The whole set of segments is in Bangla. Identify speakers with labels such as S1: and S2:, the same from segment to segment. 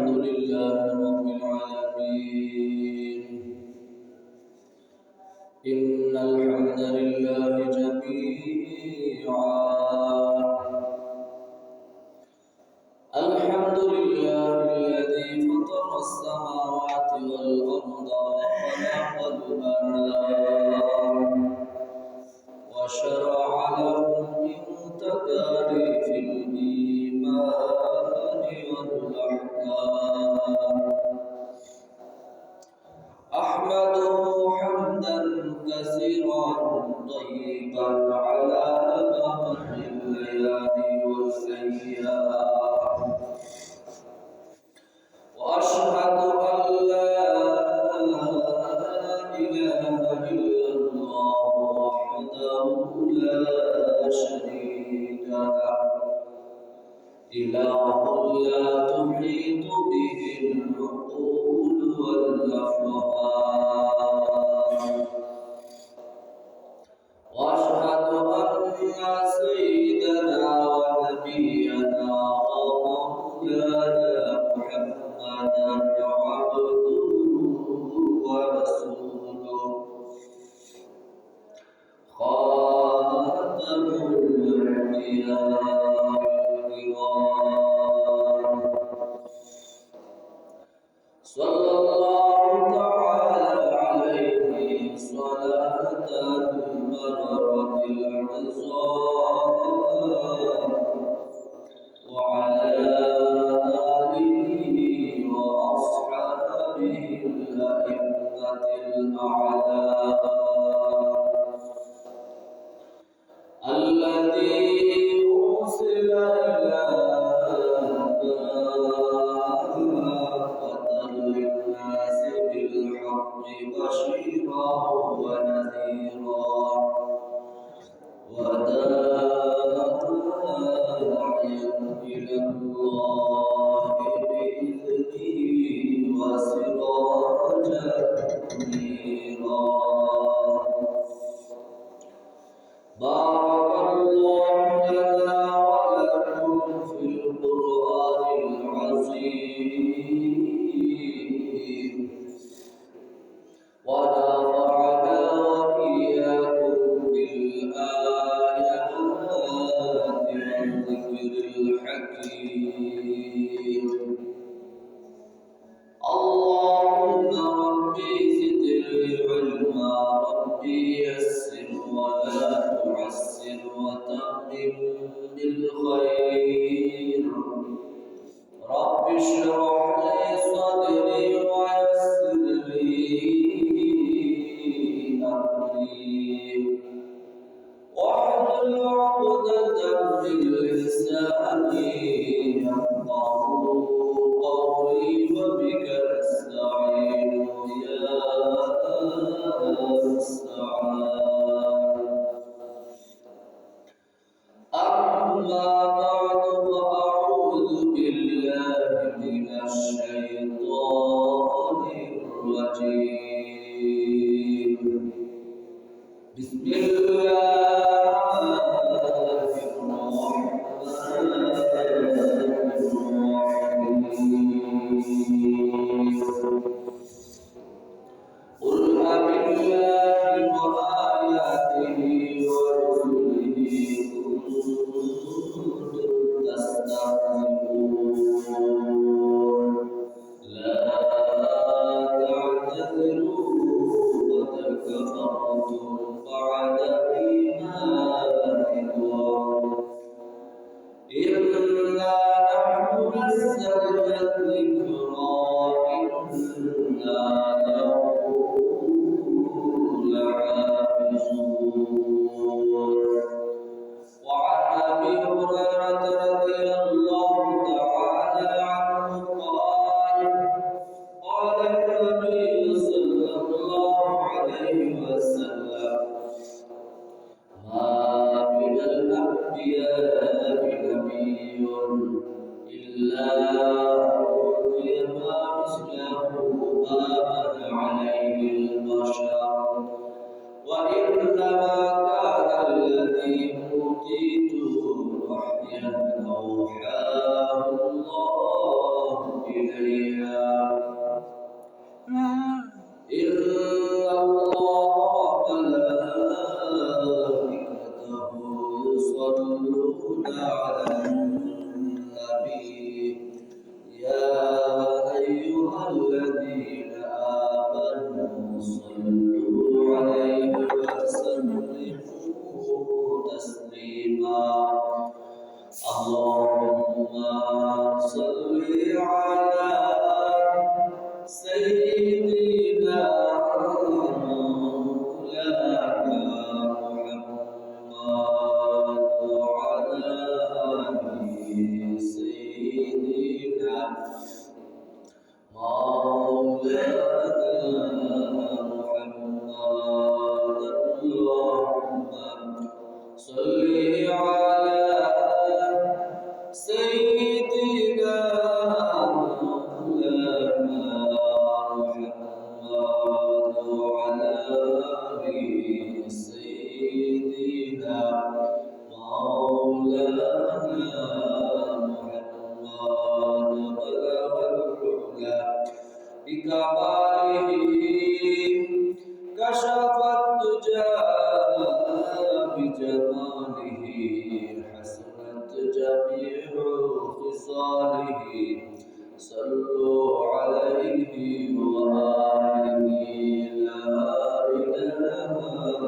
S1: الحمد لله رب العالمين إن الحمد لله جميعا الحمد لله الذي فطر السماوات والأرض وخلق الأنام وشرع لهم من تكاليف الإيمان والأحكام أحمده حمدا كثيرا طيبا على مر الليالي والأيام وأشهد أن لا إله إلا الله وحده لا شريك له إله لا تحيط به العقول والأفهام وأشهد أن سيدنا ونبينا ومولانا محمدا عبده ورسوله خاتم الأنبياء الكرام صلى الله تعالى عليه صلاة المررة العظام وعلى آله وأصحابه الأئمة الأعلام الذي أرسل إلى كافة للناس بالحق بشيرا ونذيرا وداعيا إلى الله بإذنه وسراجا منيرا بارك الله لنا ولكم في القرآن العظيم ونفعنا وإياكم بالآيات والذكر الحكيم اللهم ربي زدني علما ربي يسر ولا تعسر وتمم بالخير رب اشرح لي صدري ويسر لي أمري واحلل عقدة من لساني يفقهوا قولي وبك نستعين يا مستعان أما بعد فأعوذ بالله من الشيطان الرجيم بسم الله الرحمن الرحيم قل أبالله وآياته ورسله كنتم تستهزئون لا تعتذروا قد كفرتم بعد إيمانكم إنا نحن نزلنا الذكر وإنا له لحافظون وعن أبي هريرة رضي الله تعالى عنه قال النبي صلى الله عليه وسلم ما من الأنبياء نبي إلا أوتي ما مثله آمن عليه البشر وإنما كان الذي أوتيته وحيا أوحاه الله إلي آله حسنت جميع خصاله صلوا عليه وآله لا إله إلا الله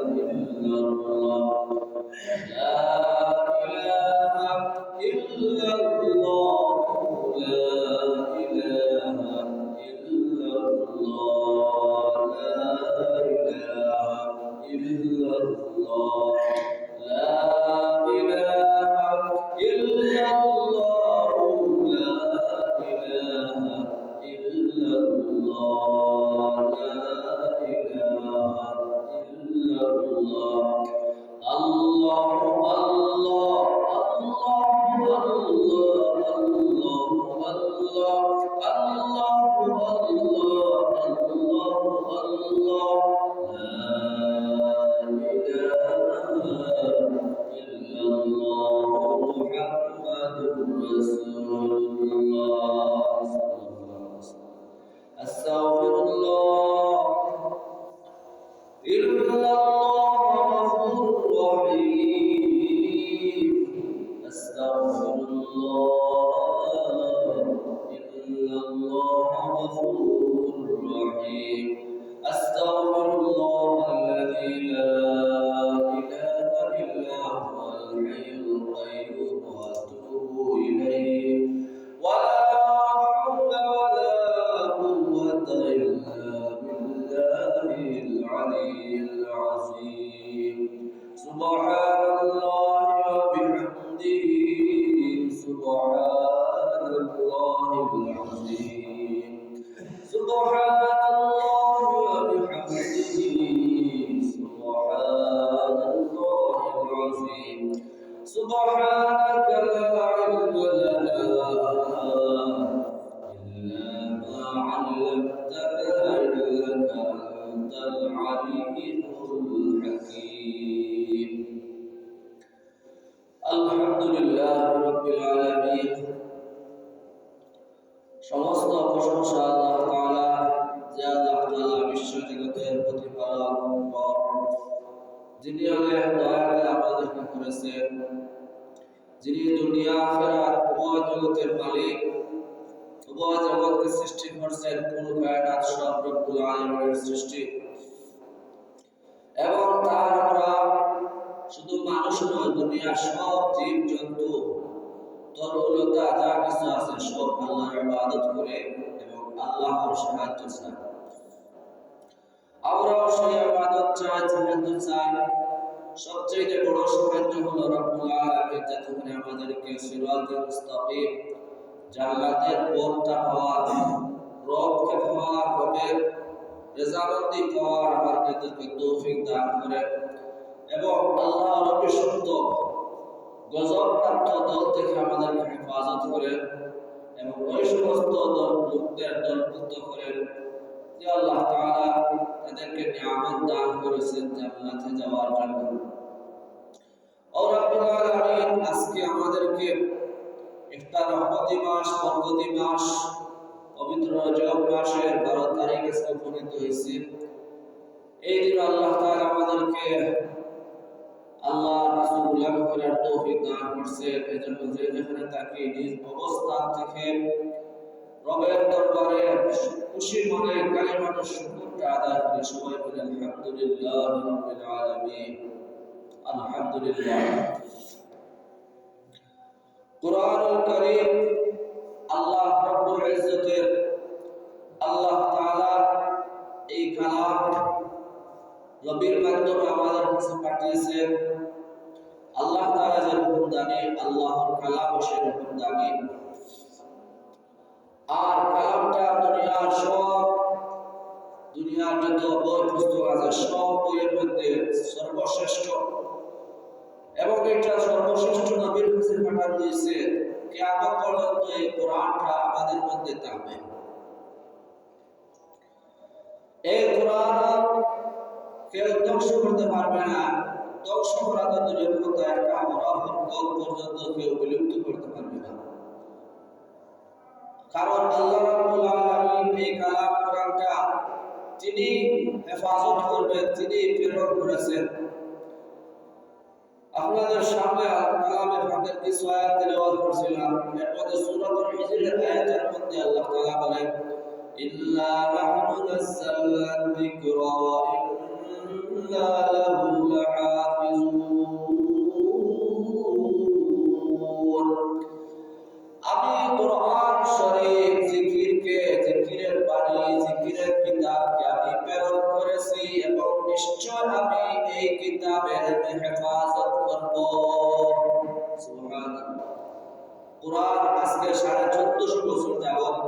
S1: لا إله إلا الله لا إله إلا الله لا إله إلا الله لا إله إلا الله لا إله إلا الله لا إله إلا الله الله الله الله الله أستغفر الله إلا الله غفور رحيم أستغفر الله إلا الله غفور رحيم أستغفر الله الذي لا إله إلا هو الحي القيوم وأتوب إليه ولا حول ولا قوة إلا بالله العلي العظيم سبحان الله وبحمده سبحان الله العظيم سبحان الله وبحمده سبحان الله العظيم سبحانك لا علم لنا إلا ما علمتنا إنك أنت العليم الحكيم الحمد لله رب العالمين সমস্ত প্রশংসা আল্লাহ তাআলা যে আল্লাহ তাআলা বিশ্ব জগতের প্রতিপালক যিনি অনেক দয়া করে আমাদেরকে করেছেন যিনি দুনিয়া আখিরাত উভয় জগতের মালিক উভয় জগৎকে সৃষ্টি করেছেন কোন কায়নাত সব রব্বুল আলামিনের সৃষ্টি এবং তার আমরা শুধু মানুষ নয় দুনিয়ার সব জীব জন্তু তরুলতা যা কিছু আছে সব আল্লাহর ইবাদত করে এবং আল্লাহর সাহায্য চায় আমরাও সেই ইবাদত চাই সাহায্য চাই সবচেয়ে বড় সাহায্য হলো রব্বুল আলামিন যাতে করে আমাদেরকে সিরাতুল মুস্তাকিম জান্নাতের পথটা পাওয়ার রবকে পাওয়ার রবের রেজামন্দি পাওয়ার আমাদেরকে তৌফিক দান করে এবং আল্লাহর অভিশপ্ত গজবপ্রাপ্ত দল থেকে আমাদেরকে হেফাজত করে এবং ওই সমস্ত লোকদের দলভুক্ত করেন যে আল্লাহ তাআলা তাদেরকে নিয়ামত দান করেছেন জান্নাতে যাওয়ার জন্য। ও রব্বুল আলামিন আজকে আমাদেরকে একটা রহমতি মাস বরকতি মাস পবিত্র রজব মাসের 12 তারিখে উপনীত হয়েছে। এই দিন আল্লাহ তাআলা আমাদেরকে আল্লাহর রাসূল গোলামি করার তৌফিক দান করেছেন। এজন্য যে যেখানে থাকি নিজ অবস্থান থেকে রবের দরবারে খুশি মনে কালিমাতুশ শুকরটা আদায় করে সবাই বলেন আলহামদুলিল্লাহ রাব্বিল আলামিন আলহামদুলিল্লাহ। কুরআনুল কারীম আল্লাহ রাব্বুল ইজ্জতের আল্লাহ তাআলা এই কালাম নবীর মাধ্যমে আমাদের কাছে পাঠিয়েছেন। আল্লাহ তাআলা যেরকম দানি আল্লাহর কালাম সেরকম দানি। আর কালামটা দুনিয়ার যত বই পুস্তক আছে সব বইয়ের মধ্যে সর্বশ্রেষ্ঠ এবং এটা সর্বশ্রেষ্ঠ নবীর কাছে পাঠানো হয়েছে। কিয়ামত পর্যন্ত এই কোরআনটা আমাদের মধ্যে থাকবে। এই কোরআন কেউ ধ্বংস করতে পারবে না। ধ্বংস করা তো দূরের কথা, একটা হরফ পর্যন্ত কেউ বিলুপ্ত করতে পারবে না। কারণ আল্লাহ রাব্বুল আলামিন এই কালাম কোরআনটা তিনি হেফাজত করবেন, তিনি প্রেরণ করেছেন। আপনাদের সামনে কালামে পাকের কিছু আয়াত তেলাওয়াত করছিলাম। এর মধ্যে সূরাতুল হিজরের আয়াতের মধ্যে আল্লাহ তাআলা বলেন, ইল্লা নাহনু নাযালনা যিকরা ওয়া ইন্না লাহু লাহাফিজুন। আমি কোরআন শরীফ জিকিরের বাণী, জিকিরের কিতাবকে আমি প্রেরণ করেছি এবং নিশ্চয় আমি এই কিতাবের হেফাজত করব। সুবহানাল্লাহ। কোরআন আজকে 1450 বছর যাবত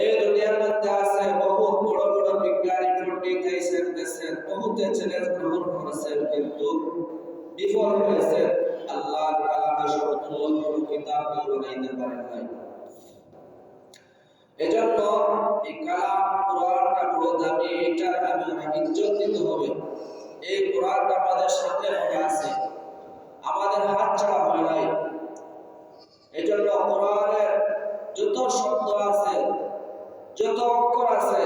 S1: এই দুনিয়ার মধ্যে আছে। বহুত বড় বড় বিজ্ঞানী পণ্ডিত আইসেন গেছেন, বহুতে চ্যালেঞ্জ গ্রহণ করেছেন, কিন্তু বিফল হয়েছে। আল্লাহর কালামের সমতুল্য কোনো কিতাব বানাইতে পারেন নাই। এজন্য এই কালাম কোরআনটা বড় দামি, এটার আমরা ইজ্জত দিতে হবে। এই কোরআনটা আমাদের সাথে আছে, আমাদের হাত ছাড়া হয় নাই। এজন্য কোরআনের যত শব্দ আছে, যত অক্ষর আছে,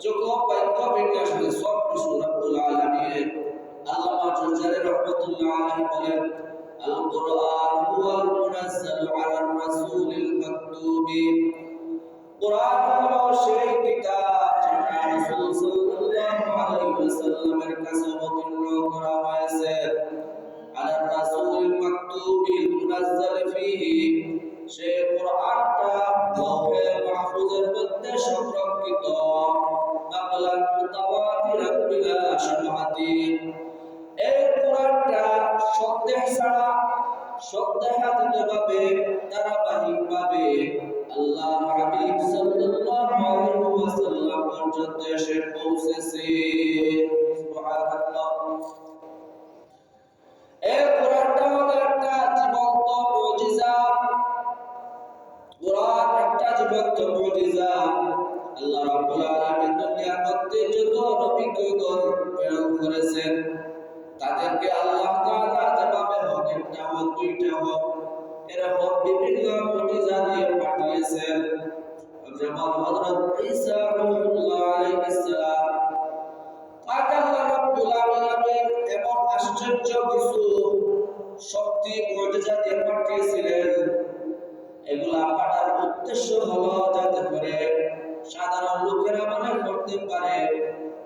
S1: যত বাক্য বিন্যাস আছে, সব কিছু রব্বুল আলামিন আল্লামা জালালি রাহমাতুল্লাহ আলাইহি বলেন, আল কোরআন হুয়াল মুনাজ্জালু আলার রাসূলিল মাকতুবি। কোরআন হলো সেই কিতাব যেটা রাসূল সাল্লাল্লাহু আলাইহি ওয়াসাল্লামের কাছে অবতীর্ণ করা হয়েছে। আলার রাসূলিল মাকতুবিল মুনাজ্জাল ফীহি, সেই কোরআনটা লৌহে মাহফুজের মধ্যে সংরক্ষিত। নাকলান মুতাওয়াতিরান বিলা শুবহাতিন। এই কোরআনটা সন্দেহ ছাড়া, সন্দেহাতীতভাবে, ধারাবাহিকভাবে আল্লাহর হাবিব সাল্লাল্লাহু আলাইহি ওয়াসাল্লাম পর্যন্ত এসে পৌঁছেছে। সুবহানাল্লাহ। এই কোরআনটা হলো একটা জীবন্ত মুজিজা। কোরআন একটা জীবন্ত মুজিজা। আল্লাহ রাব্বুল আলামিন দুনিয়ার মধ্যে যত নবীগণ প্রেরণ করেছেন, তাদেরকে আল্লাহ তাআলা যেভাবে হোক, একটা হোক, দুইটা হোক, এরকম বিভিন্ন মুজিজা দিয়ে পাঠিয়েছেন। যেমন হযরত ঈসা রাহমাতুল্লাহ আলাইহিস সালাম, তাকে আল্লাহ রাব্বুল আলামিন এমন আশ্চর্য কিছু শক্তি মুজিজা দিয়ে পাঠিয়েছিলেন। এগুলা পাঠার উদ্দেশ্য হলো যাতে করে সাধারণ লোকেরা মনে করতে পারে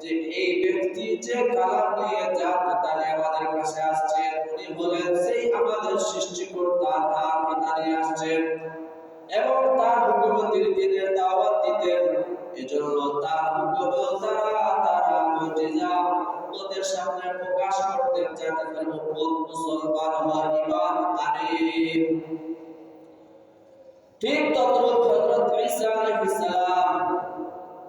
S1: যে এই ব্যক্তি যে কালাম নিয়ে যার তাহলে আমাদের কাছে আসছে, উনি বলেন সেই আমাদের সৃষ্টিকর্তা, তার পিতা নিয়ে আসছেন এবং তার হুকুমে তিনি দিনের দাওয়াত দিতেন। এজন্য তার হুকুমে তারা মুজিজা ওদের সামনে প্রকাশ করতেন, যাতে করে মুসলমান হওয়ার ঈমান আনে। ঠিক তদ্রূপ হযরত ঈসা আলাইহিস সালাম,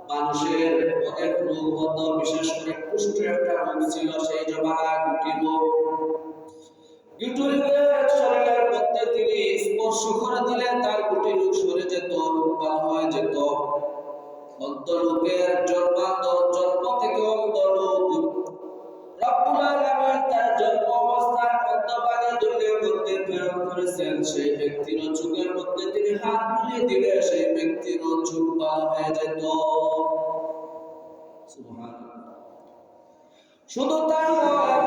S1: মানুষের অনেক রোগ হতো, বিশেষ করে কুষ্ঠ একটা রোগ ছিল সেই জমানায়, গুটি রোগ। গুটি রোগের শরীরের মধ্যে তিনি স্পর্শ করে দিলে তার গুটি রোগ সরে যেত, রোগ ভালো হয়ে যেত। অন্ধ লোকের জন্ম থেকে অন্ধ লোক রব্বুল আলামিন তার জন্ম অবস্থায় অন্ধ বানিয়ে দুনিয়ার মধ্যে প্রেরণ করেছেন। সেই ব্যক্তির চোখের মধ্যে তিনি হাত বুলিয়ে দিলে সেই ব্যক্তির চোখ ভালো হয়ে যেত। সুবহানাল্লাহ। শুধু তাই নয়,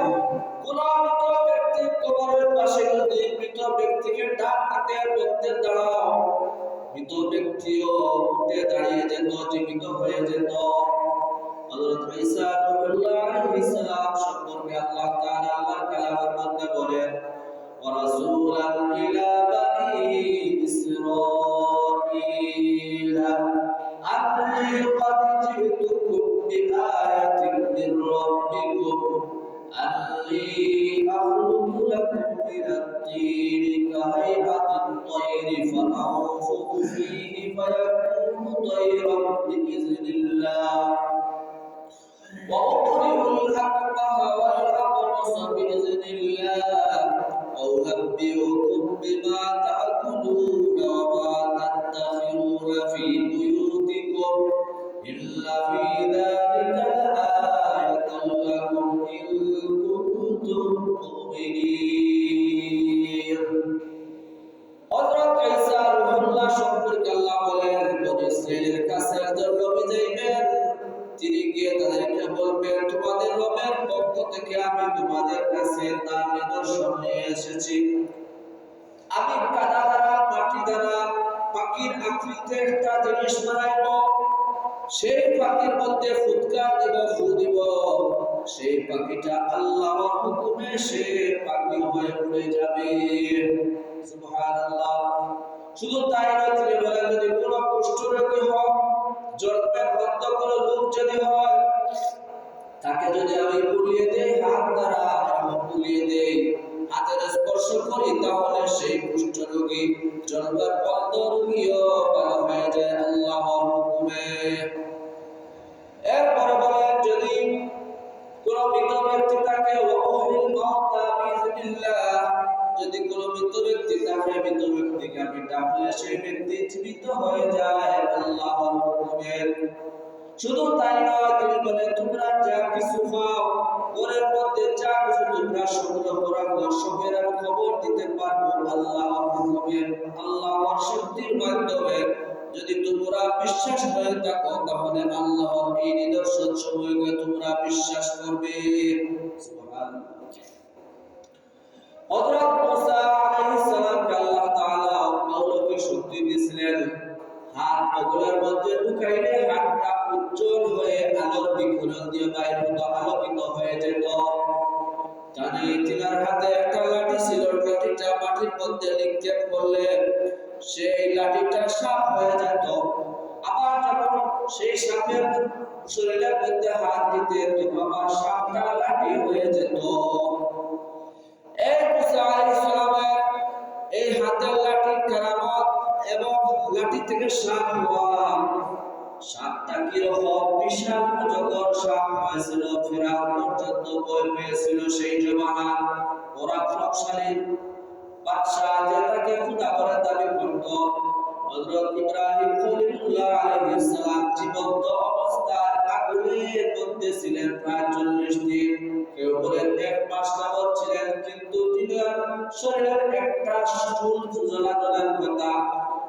S1: কোন মৃত ব্যক্তির কবরের পাশে যদি মৃত ব্যক্তিকে ডাক দিতে বলতে দাঁড়াও, মৃত ব্যক্তিও উঠে দাঁড়িয়ে যেত, জীবিত হয়ে যেত। হযরত ঈসা আলাইহিস সালাম সম্পর্কে আল্লাহ তাআলা আল্লাহর কালামের মধ্যে বলেন, ওয়া রাসূলান ইলা বানি ইসরাঈল আন্নী ক্বাদ জিতুকুম বিআয়াতিন মির রাব্বিকুম আন্নী আখলুকু লাকুম মিনাত তিনি কাহাইআতিত তায়রি ফাআনফুখু ফীহি ফায়াকুনু তায়রান বিইذنিল্লাহ وأبرئ الأكمه والأبرص بإذن الله وأنبئكم بما تأكلون وما تدخرون في بيوتكم إن في ذلك لآية لكم إن كنتم مؤمنين। হযরত ঈসা রাহমাতুল্লাহ সম্পর্কে আল্লাহ বলেন, বনী ইসরাঈলের কাছে একজন নবী যাইবেন, তিনি গিয়ে তাদেরকে বলবেন, তোমাদের রবের পক্ষ থেকে আমি তোমাদের কাছে তার নিদর্শন নিয়ে এসেছি। আমি কাদা দ্বারা মাটি দ্বারা পাখির আকৃতিতে একটা জিনিস বানাইব, সেই পাখির মধ্যে ফুৎকার দিব, ফু দিব, সেই পাখিটা আল্লাহর হুকুমে সে পাখি হয়ে উড়ে যাবে। সুবহানাল্লাহ। শুধু তাই নয়, তিনি বলেন যদি কোনো কুষ্ঠরোগী হয়, জন্মের অন্ধ কোনো লোক যদি হয়, তাকে যদি আমি বুলিয়ে দেই হাত দ্বারা, বুলিয়ে দেই, হাতের স্পর্শ করি, তাহলে সেই কুষ্ঠরোগী জন্মের অন্ধ রোগীও ভালো হয়ে যায় আল্লাহর হুকুমে। এরপরে বলেন যদি কোন মৃত ব্যক্তি তাকে ওয়াহুল মাউতা বিইজনিল্লাহ, যদি কোন মৃত ব্যক্তি তাকে মৃত ব্যক্তিকে আমি ডাকলে সেই ব্যক্তি জীবিত হয়ে যায় আল্লাহর হুকুমে। শুধু তাই নয়, তিনি বলেন তোমরা যা কিছু খাও, ঘরের মধ্যে যা কিছু তোমরা সংগ্রহ রাখো, সবের আমি খবর দিতে পারবো আল্লাহর হুকুমে, আল্লাহর শক্তির মাধ্যমে। যদি তোমরা বিশ্বাস হয়ে থাকো, তাহলে আল্লাহর এই নিদর্শন সমূহকে তোমরা বিশ্বাস করবে। সুবহানাল্লাহ। হযরত মুসা আলাইহিস সালামকে আল্লাহ তাআলা অলৌকিক শক্তি দিয়েছিলেন। হাত বগলের মধ্যে ঢুকাইলে হাতটা উজ্জ্বল হয়ে আলোর বিকিরণ দিয়ে বাইরে হতো, আলোকিত হয়ে যেত। জানি তিনার হাতে একটা লাঠি ছিল, লাঠিটা মাটির মধ্যে নিক্ষেপ করলে সেই লাঠিটা সাপ হয়ে যেত। আবার যখন সেই সাপের শরীরের মধ্যে হাত দিতে, তখন আবার সাপটা লাঠি হয়ে যেত। এই মুসা আলাইহিস সালামের এই হাতের লাঠির কারামত এবং লাঠি থেকে সাপ হওয়া, সাপটা কিরকম বিশাল অজগর সাপ হয়েছিল, ফেরাউন পর্যন্ত ভয় পেয়েছিল সেই জমানা। পরাক্রমশালী বাদশা যে তাকে খোদা করে দাবি করত। হযরত ইব্রাহিম খলিলুল্লাহ আলাইহিস সালাম জীবন্ত অবস্থায় আগুনের মধ্যে ছিলেন প্রায় 40 দিন, কেউ বলেন 1 মাস যাবত ছিলেন, কিন্তু তিনার শরীরের একটা চুল জ্বলানোর কথা,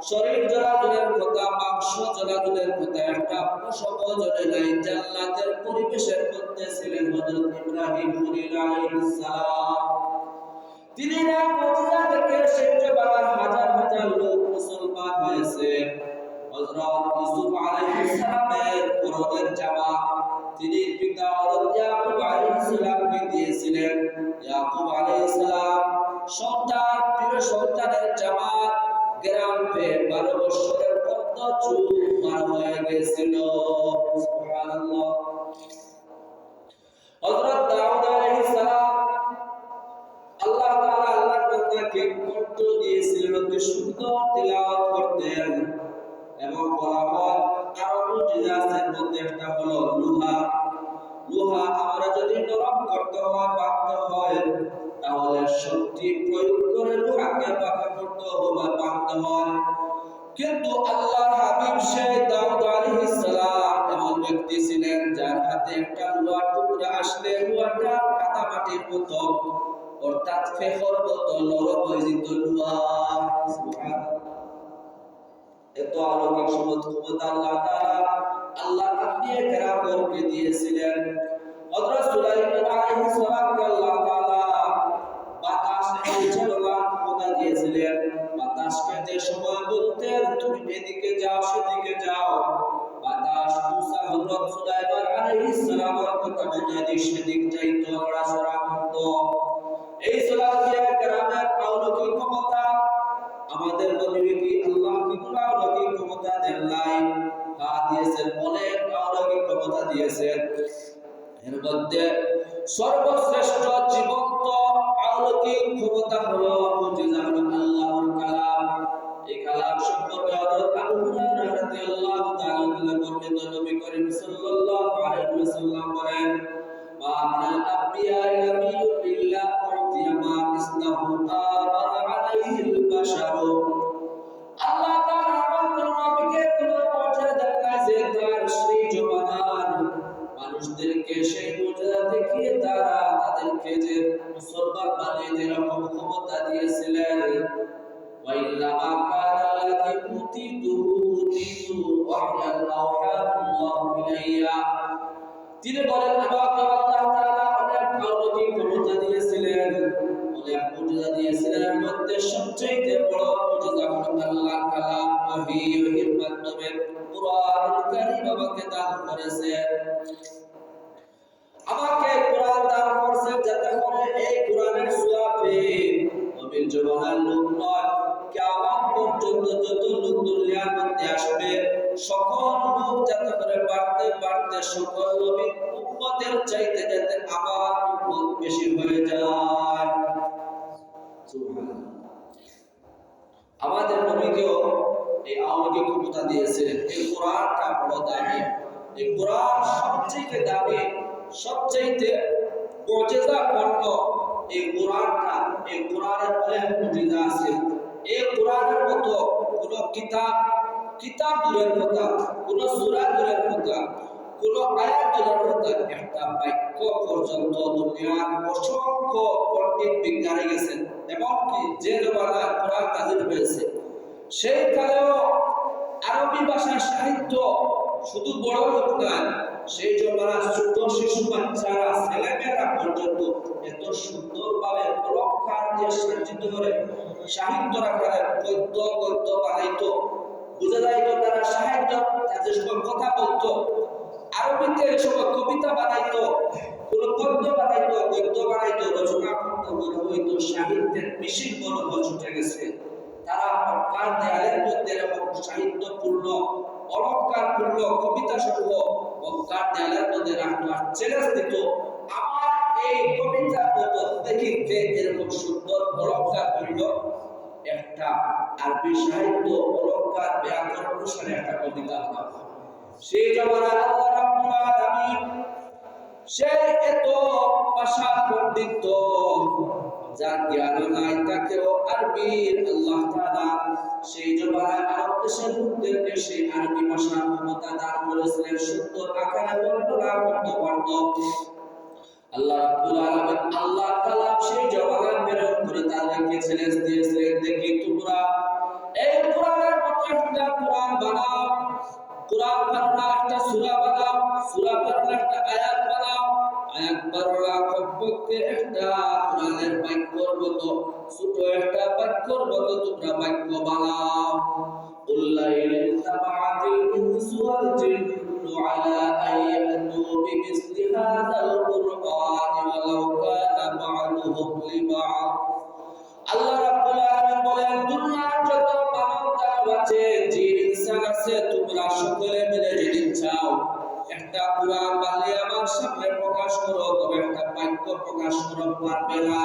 S1: শরীর জ্বলানোর কথা, মাংস জ্বলানোর কথা, একটা পশম জ্বলে নাই। জান্নাতের পরিবেশের মধ্যে ছিলেন হযরত ইব্রাহিম খলিল আলাইহিস সালাম। তিনি না মুজিজা থেকে সেই জমানার হাজার হাজার লোক মুসলমান হয়েছে। হযরত ইউসুফ আলাইহিস সালামের পরনের জামা তিনি পিতা হযরত ইয়াকুব আলাইহিস সালামকে দিয়েছিলেন। ইয়াকুব আলাইহিস সালাম সন্তান, প্রিয় সন্তানের জামা গ্রাম পেয়ে 12 বছরের মধ্যে চুল পার হয়ে গেছিল। সুবহানাল্লাহ। হযরত দাউদ আলাইহিস সালাম আল্লাহ তাআলা আল্লাহর বান্দাকে কণ্ঠ দিয়েছিলেন, অতি সুন্দর তিলাওয়াত করতেন। এবং বলা হয় আরো মুজিজাতের মধ্যে একটা হলো লোহা। লোহা আমরা যদি নরম করতে হয়, বাঁধতে হয়, তাহলে শক্তি প্রয়োগ করে লোহাকে বাঁকা করতে হবে, বাঁধতে হয়। কিন্তু আল্লাহর হাবিব সেই দাউদ আলাইহিস সালাম এমন ব্যক্তি ছিলেন যার হাতে একটা লোহার টুকরা আসলে লোহাটা কাদামাটির মতো, অর্থাৎ ফেখর মতো নরম হয়ে যেত লোহা। সুবহানাল্লাহ। এত অলৌকিক ক্ষমতা আল্লাহ তাআলা আল্লাহ আম্বিয়া কেরামকে দিয়েছিলেন। হযরত সুলাইমান আলাইহিস সালামকে আল্লাহ তাআলা বাতাস পরিচালনার ক্ষমতা দিয়েছিলেন। বাতাসকে যে সময় বলতেন তুমি এদিকে যাও সেদিকে যাও, বাতাস মুসা হযরত সুলাইমান আলাইহিস সালামের কথা মতো সেদিক যাইতো, নড়াচড়া করত। এই সুলাইমান কেরামের অলৌকিক ক্ষমতা আমাদের নবী কি আল্লাহ কি কোন অলৌকিক ক্ষমতা দেন নাই? দিয়েছেন, অনেক অলৌকিক ক্ষমতা দিয়েছেন। এর মধ্যে সর্বশ্রেষ্ঠ জীবন্ত অলৌকিক ক্ষমতা হলো মুজিজা হলো আল্লাহর কালাম। এই কালাম সম্পর্কে হযরত আবু হুরায়রা রাদিয়াল্লাহু তাআলা বর্ণিত, নবী করিম সাল্লাল্লাহু আলাইহি ওয়াসাল্লাম বলেন, মা মিনাল আম্বিয়া নাবিয়্যুন ইল্লা উতিয়া মা মিসলাহু আমানা আলাইহিল বাশারু। আল্লাহ তাআলা আমার নবীকে কোন মর্যাদা দেন যে তার সেই জমানার মানুষদেরকে সেই মর্যাদা দেখিয়ে তারা তাদেরকে যে মুসলমান বানিয়ে যেরকম ক্ষমতা দিয়েছিলেন। ওয়াইল্লা মা কানা আল্লাযী উতিতু ওয়াহয়াল আওহাল্লাহু ইলাইয়া। তিনি বলেন আমাকে আল্লাহ তাআলা অনেক অলৌকিক ক্ষমতা দিয়েছিলেন, অনেক মুজিজা দিয়েছিলেন এর মধ্যে সবচেয়ে বড় মুজিজা হলো আল্লাহ কালাম ওহীর মাধ্যমে কুরআনুল কারীম আমাকে দান করেছেন। আমাকে কোরআন দান করেছেন যাতে করে এই কোরআনের সওয়াব পেয়ে নবীর জমানার লোক নয়, কিয়ামত পর্যন্ত যত লোক দুনিয়ার মধ্যে আসবে সকল লোক যাতে করে বাড়তে বাড়তে সকল নবীর উম্মতের চাইতে যাতে আমার উম্মত বেশি হয়ে যায়। সুবহানাল্লাহ। আমাদের নবীকেও এই অলৌকিক ক্ষমতা দিয়েছিলেন। এই কোরআনটা বড় দামি, এই কোরআন সবচেয়ে দামি, সবচেয়ে মুজিজাপূর্ণ এই কোরআনটা। এই কোরআনের অনেক মুজিজা আছে। এই কোরআনের মতো কোন কিতাব দূরের কথা, কোন সূরা দূরের কথা, কোন আয়াত দূরের কথা, একটা বাক্য পর্যন্ত দুনিয়ার অসংখ্য পণ্ডিত বিজ্ঞানী গেছেন। এমনকি যে জমানায় কোরআন নাযিল হয়েছে সেই কালেও আরবি ভাষার সাহিত্য শুধু বড় লোক নয়, সেই জমানার ছোট শিশু বাচ্চারা ছেলেমেয়েরা পর্যন্ত এত সুন্দরভাবে অলংকার দিয়ে সজ্জিত করে সাহিত্য রাখার গদ্য বানাইতো। বুঝা যাইতো তারা সাহিত্য, তাদের সময় কথা বলতো আরবিতে, সময় কবিতা বানাইতো, কোন গদ্য বানাইতো, রচনা করতো, মনে হইতো সাহিত্যের বিশেষ গর্ব ছুটে গেছে। তারা কার দেয়ালের মধ্যে এরকম সাহিত্যপূর্ণ অলংকারপূর্ণ কবিতা সমূহ কার দেয়ালের মধ্যে রাখতো আর চ্যালেঞ্জ দিত, আমার এই কবিতার মতো দেখিতে এরকম সুন্দর অলংকারপূর্ণ একটা আরবি সাহিত্য অলংকার ব্যাকরণ অনুসারে একটা কবিতা বানাবো। সেই জমানায় আল্লাহ রাব্বুল আলামিন সেই এত ভাষা পণ্ডিত যার জ্ঞান নাই তাকেও আরবির আল্লাহ তাআলা সেই জমানায় আরব দেশের লোকদেরকে সেই আরবি ভাষার ক্ষমতা দান করেছিলেন। সুন্দর আকারে বর্ণনা করতে পারত। আল্লাহ রাব্বুল আলামিন আল্লাহ কালাম সেই জমানায় প্রেরণ করে তাদেরকে চ্যালেঞ্জ দিয়েছিলেন, দেখি তোমরা এই কোরআনের মতো একটা কোরআন বানাও, কোরআন বানাও, একটা সূরা বানাও, সূরা বানাও, একটা আয়াত বানাও, আয়াত বানাও, কমপক্ষে একটা কোরআনের বাক্যর মতো ছোট একটা বাক্যর মতো তোমরা বাক্য বানাও। উল্লাইল তাবাআতিল ইনসু ওয়াল জিন্নু আলা আইয়াতু বিমিসলি হাযাল কুরআনি ওয়ালাউ কানা বা'দুহুম লিবা'দ। আল্লাহ রাব্বুল আলামিন বলেন, দুনিয়ার যত মানব দানব আছে, জিন ইনসান আছে, তোমরা সকলে মিলে যদি চাও একটা কোরআন বানিয়ে আমার সামনে প্রকাশ করো, তবে একটা বাক্য প্রকাশ করো পারবে না।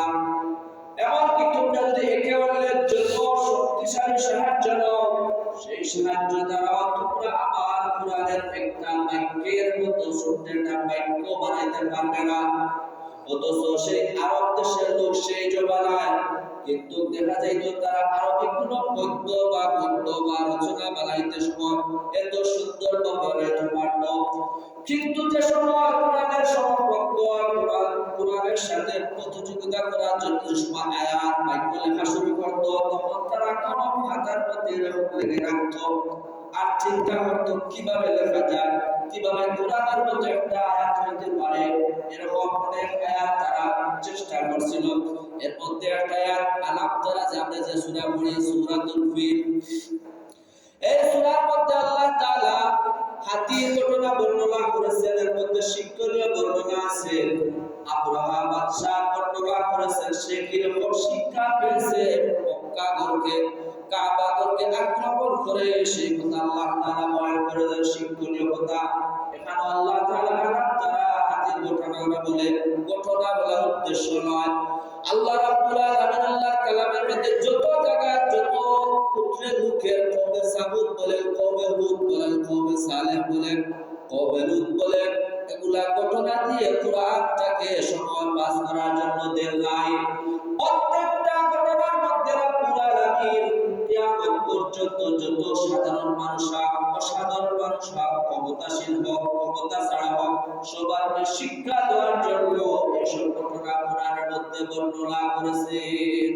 S1: এমনকি তোমরা যদি একে অন্যের জন্য শক্তিশালী সাহায্য নাও, সেই সাহায্য দ্বারা তোমরা আমার কোরআনের একটা বাক্যের মতো ছোট্ট একটা বাক্য বানাইতে পারবে না। অথচ সেই আরব দেশের লোক সেই জমানায় কিন্তু দেখা যাইত তারা আরবি কোন গদ্য বা রচনা বানাইতে সময় এত সুন্দর বানাইতে পারত। কিন্তু যে সময় কোরআনের সমকক্ষ কোরআনের সাথে প্রতিযোগিতা করার জন্য যে সময় আয়াত বাক্য লেখা শুরু করত, তখন তারা কলম খাতার মধ্যে এরকম লেগে রাখত আর চিন্তা করত কিভাবে লেখা যায়, কিভাবে কোরআনের মধ্যে একটা আয়াত হইতে পারে। এরকম অনেক আয়াত তারা চেষ্টা করছিল। এর মধ্যে একটা আয়াত আলাপ তারা যাবে যে সূরা পড়ি, সূরাতুল ফিল। এই সূরার মধ্যে আল্লাহ তাআলা হাতির ঘটনা বর্ণনা করেছেন। এর মধ্যে শিক্ষণীয় বর্ণনা আছে। আব্রাহা বাদশা বর্ণনা করেছেন সে কিরকম শিক্ষা পেয়েছে, মক্কা গড়কে কাবা গড়কে আক্রমণ করে সেই কথা আল্লাহ তাআলা বয়ান করেছেন। শিক্ষণীয় কথা এখানে আল্লাহ তাআলা আলাপ তারা হাতির ঘটনা বলে, ঘটনা বলার উদ্দেশ্য নয়। আল্লাহ রাব্বুল আলামিন আল্লাহর কালামের মধ্যে যত জায়গায় যত পুত্রের মুখের কওমে সামুদ বলেন, কওমে হুদ বলেন, কওমে সালেহ বলেন, কওমে লূত বলেন, এগুলা ঘটনা দিয়ে কোরআনটাকে সময় পাস করার জন্য দেন নাই। প্রত্যেকটা ঘটনার মধ্যে রাব্বুল আলামিন কিয়ামত পর্যন্ত যত সাধারণ মানুষ অসাধারণ মানুষ ক্ষমতাশীল হোক ক্ষমতা ছাড়া হোক সবাইকে শিক্ষা দেওয়ার জন্য এসব ঘটনা কোরআনের মধ্যে বর্ণনা করেছেন।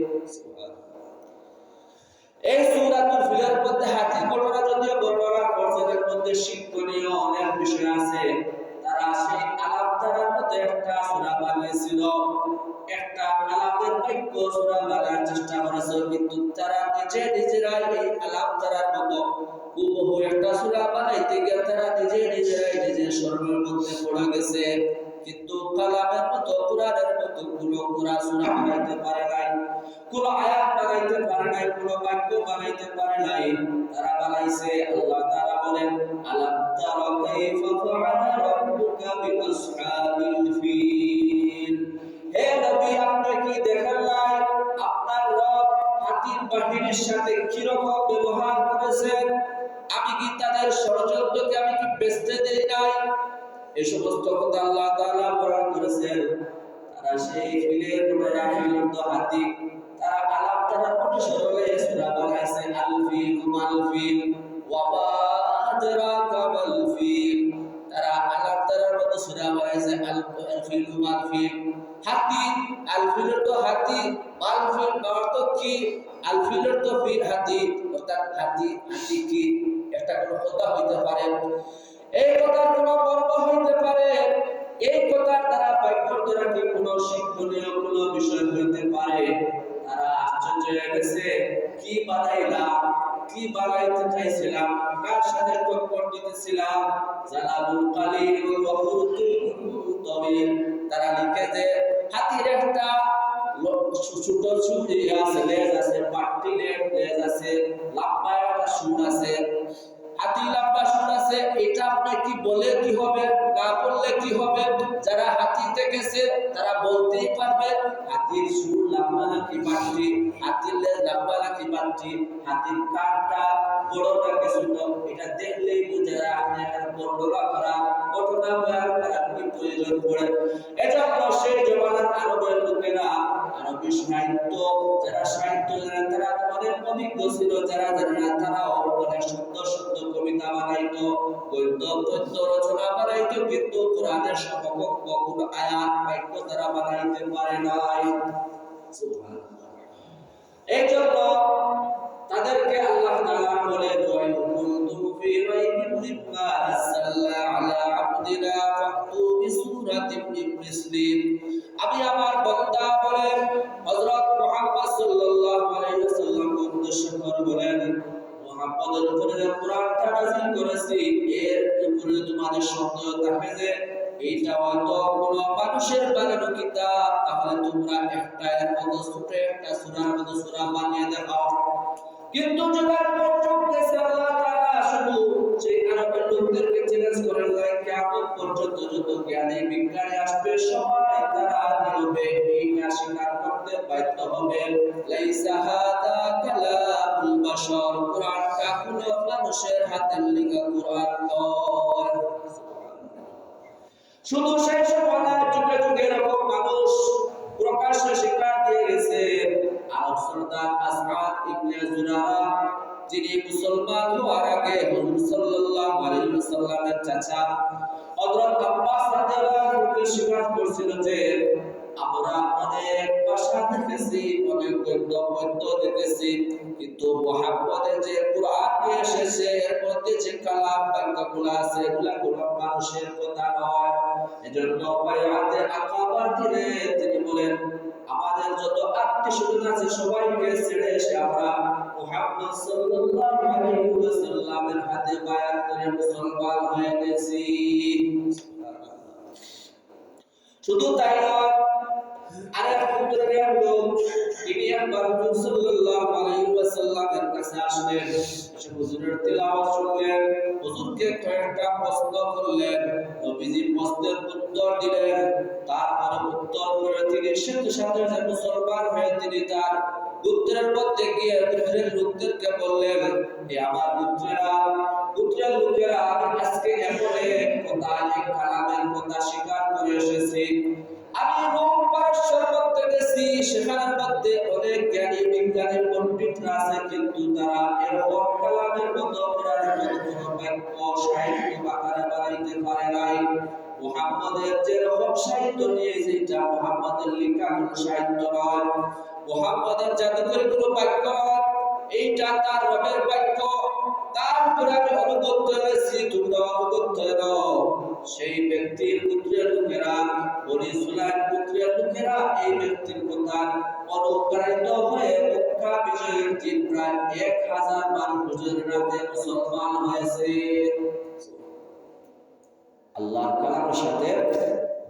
S1: এই সূরাতুল ফিলের মধ্যে হাতির ঘটনা যদিও বর্ণনা করছেন, এর মধ্যে শিক্ষণীয় অনেক বিষয় আছে। তারা সেই আলাপ তারার মধ্যে একটা সূরা বানিয়েছিল, একটা আলাপের বাক্য সূরা বানার চেষ্টা করেছে, কিন্তু তারা নিজেরাই এই আলাপ তারার মতো হুবহু একটা সূরা বানাইতে গিয়ে তারা নিজেরাই নিজের শরীরের মধ্যে পড়ে গেছে। কিন্তু কালামের মতো কোরআনের মতো কোনো সূরা বানাইতে পারে নাই, কোনো আয়াত বানাইতে পারে নাই, কোনো বাক্য বানাইতে পারে নাই। তারা বানাইছে, আল্লাহ তাআলা বলেন আলাম তারা কাইফা ফাআলা রাব্বুকা বিআসহাবিল ফিল। হে নবী, আপনি কি দেখেন নাই আপনার রব হাতির বাহিনীর সাথে কি রকম ব্যবহার করেছেন? আমি কি তাদের ষড়যন্ত্রকে আমি কি বেচতে দেই নাই? এই সমস্ত কথা আল্লাহ তাআলা বর্ণনা করেছেন। তারা সেই ফিলের ঘটনা, ফিলের তো হাতি, তারা আলাপ তারা অনুসরণে সূরা বানাইছে আল ফিল মাল ফিল ওয়া মা আদরাকা মাল ফিল। তারা আলাপ তারার মতো সূরা বানাইছে আল ফিল মাল ফিল। হাতি, আল ফিলের তো হাতি, মাল ফিল অর্থ কি? আল ফিলের তো ফিল হাতি, অর্থাৎ হাতি কি একটা কোনো কথা হইতে পারে, এই কথার কোনো মর্ম হইতে পারে, এই কথার দ্বারা বাক্যর দ্বারা কি কোনো শিক্ষণীয় কোনো বিষয় হইতে পারে? তারা আশ্চর্য হয়ে গেছে, কি বানাইলাম, কি বানাইতে চাইছিলাম, কার সাথে টক্কর দিতেছিলাম? জালাবুল কালিল ওয়া হুরতুল তাওয়িল। তারা লিখে যে হাতির একটা ছোট ছুরি আছে, লেজ আছে, পাট্টি লেজ আছে, লম্বা একটা সুর আছে, হাতির লম্বা সুর আছে। এটা আপনি কি বলে কি হবে, না বললে কি হবে? যারা হাতি দেখেছে তারা বলতেই পারবে হাতির সুর লম্বা নাকি পাট্টি, হাতির লেজ লম্বা নাকি পাট্টি, হাতির কানটা বড় নাকি ছোট। এটা দেখলেই বোঝা যায় আপনি এখানে বর্ণনা করা, ঘটনা বয়ান করা কি প্রয়োজন পড়ে। এজন্য সেই জমানার আরবের লোকেরা, আরবি সাহিত্য যারা সাহিত্য জানে তারা অনেক অভিজ্ঞ ছিল, যারা জানে না তারা অনেক সুন্দর সুন্দর কবিতা বানাইতো, গদ্য পদ্য রচনা বানাইতো, কিন্তু কোরআনের সমকক্ষ কোন আয়াত বাক্য তারা বানাইতে পারে নাই। সুবহানাল্লাহ। এই জন্য তাদেরকে আল্লাহ তাআলা বলেন ওয়া কুনতুম ফি রাইবিন মিম্মা নাযালনা আলা আবদিনা ফাতু বিসূরাতিন মিন মিসলিহি। আমি আমার বান্দা বলেন হযরত মুহাম্মদ সাল্লাল্লাহু আলাইহি ওয়াসাল্লামকে উদ্দেশ্য করে বলেন, মুহাম্মদের উপরে যে কোরআনটা নাযিল করেছি এর উপরে তোমাদের সন্দেহ থাকে যে এইটা হয়তো কোনো মানুষের বানানো কিতাব, তাহলে তোমরা একটা এর মতো ছোট একটা সূরার মতো সূরা বানিয়ে দেখাও। কিন্তু যখন পর্যন্ত গেছে আল্লাহ তাআলা শুধু সেই আরবের লোকদেরকে চ্যালেঞ্জ করেন না, কিয়ামত পর্যন্ত যত জ্ঞানী বিজ্ঞানী আসবে সবাই তারা নীরবে এইটা স্বীকার করতে বাধ্য হবে, লাইসা হাদা কালামুল বাশার, কোরআনটা কোনো মানুষের হাতের লেখা কোরআন নয়। শুধু সেই সময় যুগে যুগে এরকম মানুষ প্রকাশ্যে স্বীকার দিয়ে গেছে। আরব সুলতান আসআদ ইবনে জুরারা, যিনি মুসলমান হওয়ার আগে হুজুর সাল্লাল্লাহু আলাইহি ওয়াসাল্লামের চাচা হযরত আব্বাস রাদিয়াল্লাহু আনহু স্বীকার করেছিল যে আমরা অনেক ভাষা দেখেছি, অনেক গদ্য পদ্য দেখেছি, কিন্তু মুহাম্মদের যে কোরআন নিয়ে এসেছে এর মধ্যে যে কালাম বাক্যগুলো আছে এগুলা কোনো মানুষের কথা নয়। এজন্য বায়াতে আকাবার দিনে তিনি বলেন আমাদের যত আত্মীয়স্বজন আছে সবাইকে ছেড়ে এসে আমরা মুহাম্মদ সাল্লাল্লাহু আলাইহি ওয়াসাল্লামের হাতে বায়াত করে মুসলমান হয়ে গেছি। শুধু তাই নয়, আরেক পুত্রের লোক তিনি একবার হুজুর সাল্লাল্লাহু আলাইহি ওয়াসাল্লামের কাছে আসলেন, এসে হুজুরের তেলাওয়াত শুনলেন, হুজুরকে কয়েকটা প্রশ্ন করলেন, নবীজি প্রশ্নের উত্তর দিলেন, তারপরে উত্তর করে তিনি সাথে সাথে মুসলমান হয়ে তিনি তার পুত্রের মধ্যে গিয়ে পুত্রের লোকদেরকে বললেন, হে আমার পুত্রের লোকেরা, আমি আজকে এমন এক কথা, এক কালামের কথা স্বীকার করে এসেছি। আমি রোম পারস্যের মধ্যে গেছি, সেখানের মধ্যে অনেক জ্ঞানী বিজ্ঞানী পণ্ডিতরা আছে, কিন্তু তারা এরকম কালামের মতো কোরআনের মতো কোনো বাক্য সাহিত্য আকারে বানাইতে পারে নাই। মুহাম্মদের যেরকম সাহিত্য নিয়ে যেটা মুহাম্মদের লেখা কোনো সাহিত্য নয়, মুহাম্মদের জাদুকরি কোনো বাক্য নয়, এইটা তার রবের বাক্য, তারপরে আমি অনুগত হয়েছি, তোমরা অনুগত হও। সেই ব্যক্তির পুত্রের লোকেরা, বনি সুলাইম পুত্রের লোকেরা এই ব্যক্তির কথা অনুপ্রাণিত হয়ে মক্কা বিজয়ের দিন প্রায় 1000 মানুষের রাতে মুসলমান হয়েছে। আল্লাহর কালামের সাথে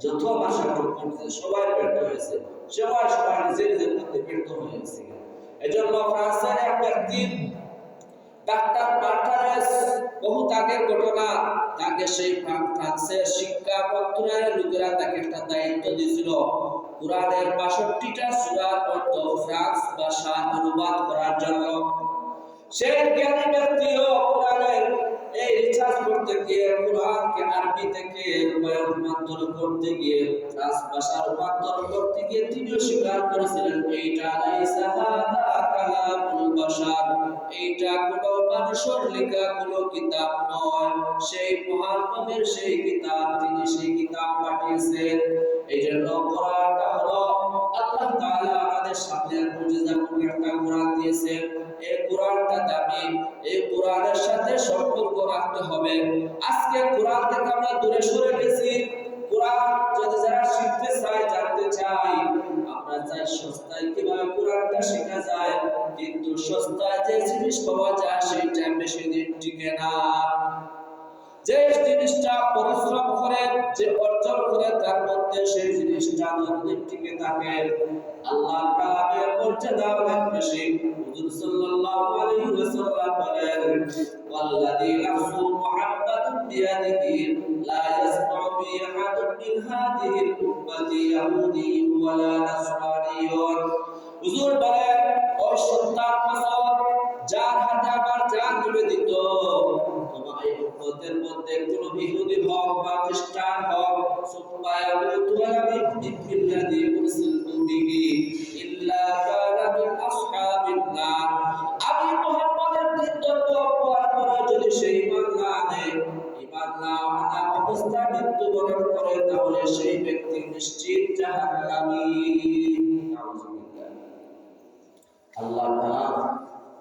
S1: যত ভাষা করতেছে সবাই ব্যর্থ হয়েছে, সবাই নিজের নিজের মধ্যে ব্যর্থ হয়েছে। এজন্য ফ্রান্সের এক ব্যক্তি ডাক্তার বার্টারেস, বহু আগের ঘটনা, তাকে সেই ফ্রান্সের শিক্ষা মন্ত্রণালয়ের লোকেরা তাকে একটা দায়িত্ব দিয়েছিল কোরআনের ৬২টা সূরার অর্থ ফ্রান্স ভাষা অনুবাদ করার জন্য। সেই জ্ঞানী ব্যক্তিও কোরআনের এই রিসার্চ করতে গিয়ে, কোরআনকে আরবি থেকে রূপান্তর করতে গিয়ে, ফ্রান্স ভাষা রূপান্তর করতে গিয়ে তিনিও স্বীকার করেছিলেন এইটা লাইসা হাদা কালামুল বাশার, এইটা কোনো মানুষের লেখা কোনো কিতাব নয়। সেই মহান নবীর সেই কিতাব, তিনি সেই কিতাব পাঠিয়েছেন। এই জন্য কোরআনটা হলো আল্লাহ তাআলা আমাদের সামনে মুজিজাপূর্ণ একটা কোরআন দিয়েছেন। এই কোরআনটা দামি, এই কোরআনের সাথে সম্পর্ক রাখতে হবে। আজকে কোরআন থেকে আমরা দূরে সরে গেছি। কোরআন যদি যারা শিখতে চায়, জানতে চাই, আমরা চাই সস্তায় কিভাবে কোরআনটা শেখা যায়, কিন্তু সস্তায় যে জিনিস পাওয়া যায় সেইটা বেশি দিন টিকে না। যে জিনিসটা পরিশ্রম করে, যে অর্জন করে, তার মধ্যে সেই জিনিসটা যতদিন টিকে থাকে। আল্লাহর কালামের মর্যাদা অনেক বেশি। হুজুর সাল্লাল্লাহু আলাইহি ওয়াসাল্লাম বলেন, ওয়াল্লাযী নাফসু মুহাম্মাদুন বিয়াদিহি লা ইয়াসমাউ বি আহাদুন মিন হাযিহিল উম্মতি ইয়াহুদিয়্যুন ওয়ালা নাসরানিয়্যুন। হুজুর বলেন, ও সত্তার কসম, যার হাতে আমার জান নিবেদিত, তোমার এই উম্মতের মধ্যে কোনো ইহুদি হোক বা খ্রিস্টান হোক, সুম্মা ইয়ামুতু ওয়া লাম ইউমিন বিল্লাযী উরসিলতু বিহি ইল্লা কানা মিন আসহাবিন নার। আমি মুহাম্মদের দিন ধর্ম অপমান করে যদি সেই ঈমান না আনে, ঈমান না আনা অবস্থায় মৃত্যুবরণ করে, তাহলে সেই ব্যক্তি নিশ্চিত জাহান্নামী। নাউযুবিল্লাহ। আল্লাহ কালাম,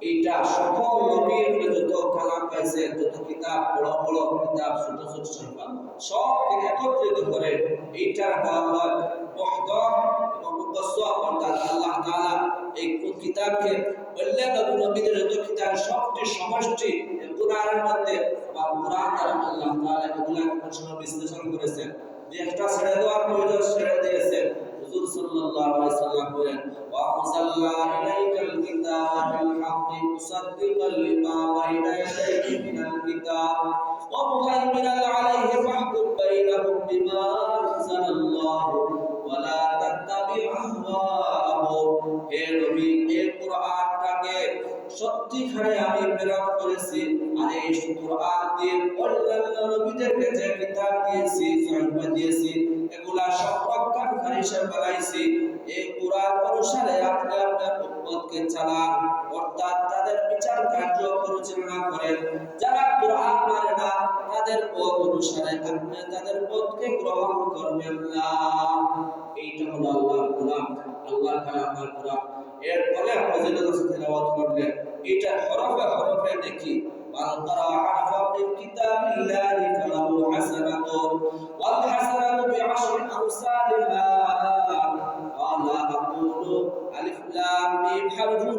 S1: এইটা সকল নবীর যত কালাম পাইছে, যত কিতাব, বড় বড় কিতাব, ছোট ছোট কিতাব, সবকে একত্রিত করে এইটার দেওয়া হয় মুহকাম এবং মুফাসসাল। অর্থাৎ আল্লাহ তাআলা এই কিতাবকে অন্যান্য নবীদের যত কিতাব সবটি সমষ্টি কোরআনের মধ্যে বা কোরআন দ্বারা আল্লাহ তাআলা এগুলাকে বিশ্লেষণ করেছেন। যে একটা ছেড়ে দেওয়ার প্রয়োজন ছেড়ে দিয়েছেন। হুজুর সাল্লাল্লাহু আলাইহি সাল্লাম বলেন, ওয়া আনজালনা ইলাইকাল কিতাবা বিল হাক্কি মুসাদ্দিকাল লিমা বাইনা ইয়াদাইহি মিনাল কিতাব ওয়া মুহাইমিনান আলাইহি ফাহকুম বাইনাহুম বিমা আনজালাল্লাহু ওয়া লা তাত্তাবি আহওয়াআহুম। হে নবী, এই কোরআনটাকে সত্যিকারে আমি প্রেরণ করেছি, আর এই কোরআন দিয়ে অন্যান্য নবীদেরকে যে কিতাব দিয়েছি, সহিফা দিয়েছি, এগুলা সংরক্ষণকারী হিসেবে বানাইছি। এই কোরআন অনুসারে আপনি আপনার উম্মতকে চালান, অর্থাৎ তাদের বিচার কার্য পরিচালনা করেন। যারা কোরআন মানে না, তাদের পথ অনুসারে আপনি তাদের পথকে গ্রহণ করবেন না। এইটা হলো আল্লাহর কালাম, আল্লাহর কালামের কোরআন। এর পরে ফজিলত আছে তেলাওয়াত করলে, এটা হরফে হরফে দেখি। মান ক্বারা হারফাম মিন কিতাবিল্লাহি ফালাহু হাসানাতুন ওয়াল হাসানাতু বিআশরি আমসালিহা। ওয়ালা আকুলু আলিফ লাম মিম হারফুন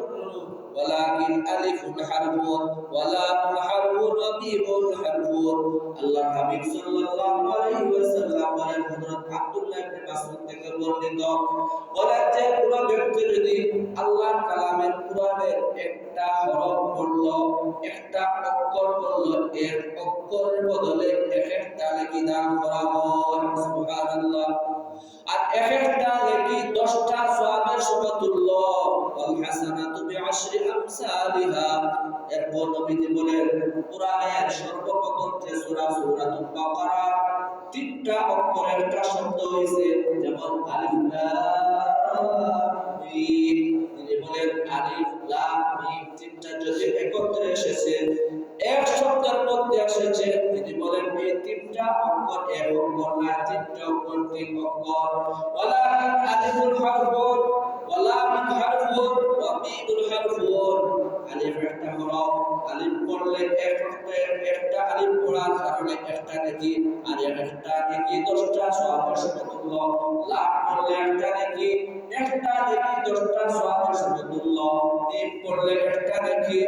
S1: ওয়ালাকিন আলিফুন হারফুন ওয়া লামুন হারফুন ওয়া মিমুন হারফুন। আল্লাহর হাবিব সাল্লাল্লাহু আলাইহি ওয়াসাল্লাম বলেন, হযরত আব্দুল্লাহ ইবনে মাসউদ থেকে বর্ণিত, বলেন যে কোন ব্যক্তি যদি আল্লাহর কালামের কোরআনের একটা হরফ পড়ল, একটা অক্ষর পড়ল, এর অক্ষরের বদলে একটা নেকি দান করা হয়। সুবহানাল্লাহ। আর একটা নেকি 10টা সওয়াবের সমতুল্য। ওয়াল হাসানাতু বিআশরি আমসালিহা। এরপর নবীজি বলেন, কোরআনের সর্বপ্রথম যে সূরা, সূরাতুল বাকারা, 3টা অক্ষরের একটা শব্দ হয়েছে, যেমন আলিফ লাম মিম। তিনি বলেন আলিফ লাম মিম 3টা যদি একত্রে এসেছে, এক শব্দের মধ্যে এসেছে, তিনি বলেন এই 3টা অক্ষর এক অক্ষর না, 3টা অক্ষর 3 অক্ষর। ওয়ালাকিন আলিফুল হারফুন ওয়া লামুন হারফুন ওয়া মিমুল হারফুন। আলিফ একটা হরফ, আলিফ পড়লে একটা আলিফ পড়ার কারণে একটা নেকি, আর একটা নেকি 10টা সওয়াবের সমতুল্য। লাম পড়লে একটা নেকি 10টা সওয়াবের সমতুল্য। মিম পড়লে একটা নেকি,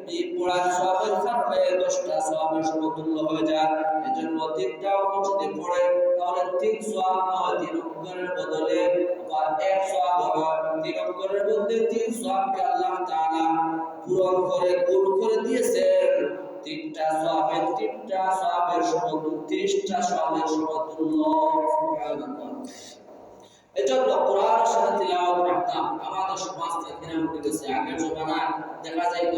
S1: মিম পড়ার সওয়াবের কারণে 10টা সওয়াবের সমতুল্য হয়ে যায়। এজন্য 3টা অঙ্ক যদি পড়ে তাহলে 3 সওয়াব নয়, 3 অঙ্কের বদলে আবার 1 সওয়াব হবে। 3 অঙ্কের মধ্যে 3 সওয়াবকে আল্লাহ তাআলা পূরণ করে গুণ করে দিয়েছেন 3টা সওয়াবের সমতুল্য, 30টা সওয়াবের সমতুল্য। সুবহানাল্লাহ। এজন্য কোরআনের সাথে তিলাওয়াত রাখতাম। আমাদের সমাজ থেকে উঠে গেছে। আগের জমানায় দেখা যাইত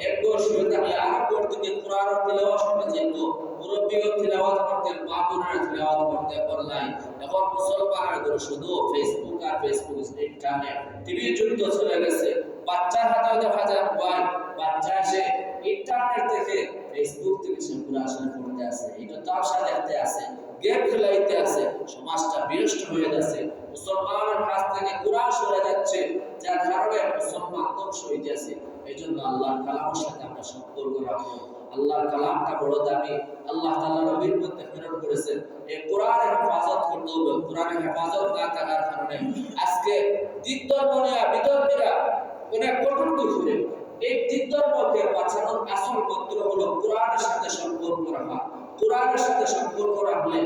S1: এক ঘর শুয়ে থাকলে আরেক ঘর থেকে কোরআনের তিলাওয়াত শোনা যাইত। মুরব্বিও তিলাওয়াত করতেন, মা বোনেরা তিলাওয়াত করতেন অনলাইন। এখন মুসলমানের ঘরে শুধু ফেসবুক আর ফেসবুক, ইন্টারনেট, টিভি যুক্ত চলে গেছে। বাচ্চার হাতে দেখা যায় মোবাইল, বাচ্চা এসে ইন্টারনেট থেকে ফেসবুক থেকে সে পড়াশোনা করতে আসে, এটা তামাশা দেখতে আসে, গেম খেলাইতে আসে। সমাজটা বিনষ্ট হয়ে যাচ্ছে। মুসলমানের কাছ থেকে কোরআন সরে যাচ্ছে, যার কারণে মুসলমান ধ্বংস হয়ে যাচ্ছে। এই জন্য আল্লাহর কালামের সাথে আমরা সম্পর্ক রাখবো। আল্লাহর কালামটা বড় দামি। আল্লাহ তাআলা নবীর মধ্যে প্রেরণ করেছেন এই কোরআনের হেফাজত করতে হবে। কোরআনের হেফাজত না থাকার কারণে আজকে দ্বীপ ধর্ম নিয়ে বিতর্কীরা অনেক কটূক্তি করে। এই দ্বীপ ধর্মকে বাঁচানোর আসল মন্ত্র হলো কোরআনের সাথে সম্পর্ক রাখা। কোরআনের সাথে সম্পর্ক রাখলে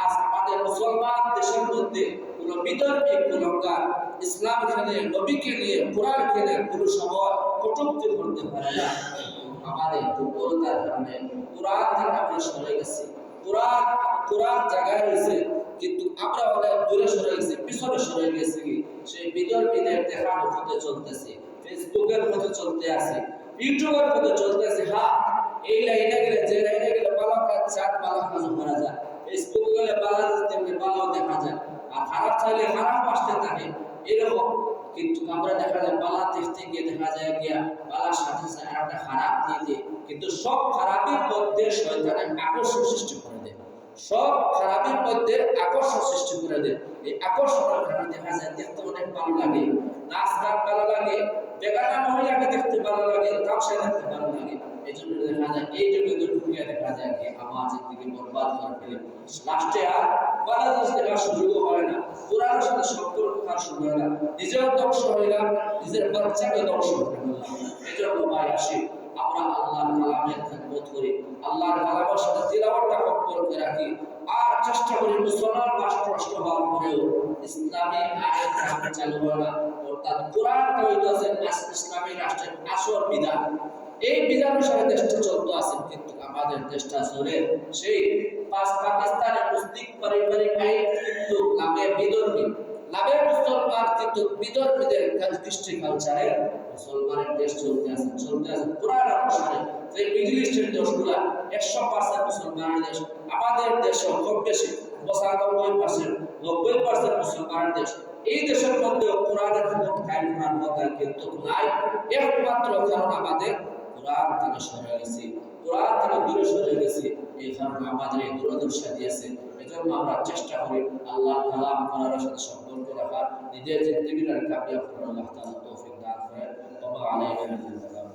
S1: আজ আমাদের মুসলমান দেশের মধ্যে কোনো বিতর্কী কুলঙ্গার ইসলাম খেলে, নবীকে নিয়ে, কোরআনকে নিয়ে কোনো সময় কটূক্তি করতে পারে না। আমাদের দুর্বলতার কারণে কোরআন থেকে আমরা সরে গেছি। কোরআন জায়গায় রয়েছে, কিন্তু আমরা অনেক দূরে সরে গেছি, পিছনে সরে গেছি। সেই বিতর্কীদের দেখানো পথে চলতেছে, ফেসবুকের পথে চলতে আছে, ইউটিউবের পথে চলতে আছে। হ্যাঁ, এই লাইনে গেলে, যে লাইনে গেলে ভালো কাজ, চাঁদ ভালো কাজ করা যায়। ফেসবুকে গেলে ভালো তেমনি ভালো দেখা যায়, আর খারাপ চাইলে খারাপ আসতে থাকে এরকম। কিন্তু আমরা দেখা যায় বালা দেখতে গিয়ে দেখা যায় গিয়া বালার সাথে সাথে একটা খারাপ দিয়ে দেয়। কিন্তু সব খারাপের মধ্যে শয়তানের আকর্ষণ সৃষ্টি করে দেয়। সব খারাপের মধ্যে আকর্ষণ সৃষ্টি করে দেয়। এই আকর্ষণের কারণে দেখা যায় দেখতে অনেক ভালো লাগে, নাচ গান ভালো লাগে, বেগানা মহিলাকে দেখতে ভালো লাগে, তামসা দেখতে ভালো লাগে। এই জন্য দেখা যায় এই যুগে ঢুকিয়ে দেখা যায় কি আমার জিন্দগি বরবাদ করে ফেলে। লাস্টে আর বাংলাদেশ দেখার সুযোগ হয় না, কোরআনের সাথে সম্পর্ক থাকার সুযোগ হয় না, নিজেও ধ্বংস হয়ে না, নিজের বাচ্চাকে ধ্বংস করে না। এই জন্য ভাই আসি আমরা আল্লাহর কালামের খেদমত করি, আল্লাহর কালামের সাথে তিলাওয়াতটা সম্পর্কে রাখি, আর চেষ্টা করি মুসলমান রাষ্ট্র হওয়ার পরেও ইসলামী আইন চালু হয় না। অর্থাৎ কোরআনটা হইতেছে ইসলামী রাষ্ট্রের আসল বিধান। এই বিধানের সাথে দেশটা চলতে আছে, কিন্তু আমাদের দেশটা চলে সেই পাকিস্তানের মুসলিম পারিবারিক আইন, কিন্তু নামে বিধর্মী, নামে মুসলমান, কিন্তু বিধর্মীদের কৃষ্টি কালচারে মুসলমানের দেশ চলতে আছে কোরআন অনুসারে। যে মিডল ইস্টের দেশগুলা 100% মুসলমানের দেশ, আমাদের দেশও কম বেশি 95%, 90% মুসলমানের দেশ। এই দেশের মধ্যে কোরআনের হুকুম কায়েম করার কথা কিন্তু নাই, একমাত্র কারণ আমাদের কোরআন থেকে সরে গেছি, কোরআন থেকে দূরে সরে গেছি। এই কারণে আমাদের এই দুরদশা দিয়েছে। এজন্য আমরা চেষ্টা করি আল্লাহর কালাম কোরআনের সাথে সম্পর্ক রাখার, নিজের জিন্দেগিটা কামিয়াব করার। আল্লাহ তাআলা তৌফিক দান করেন। ওয়া মা আলাইনা ইল্লাল বালাগ।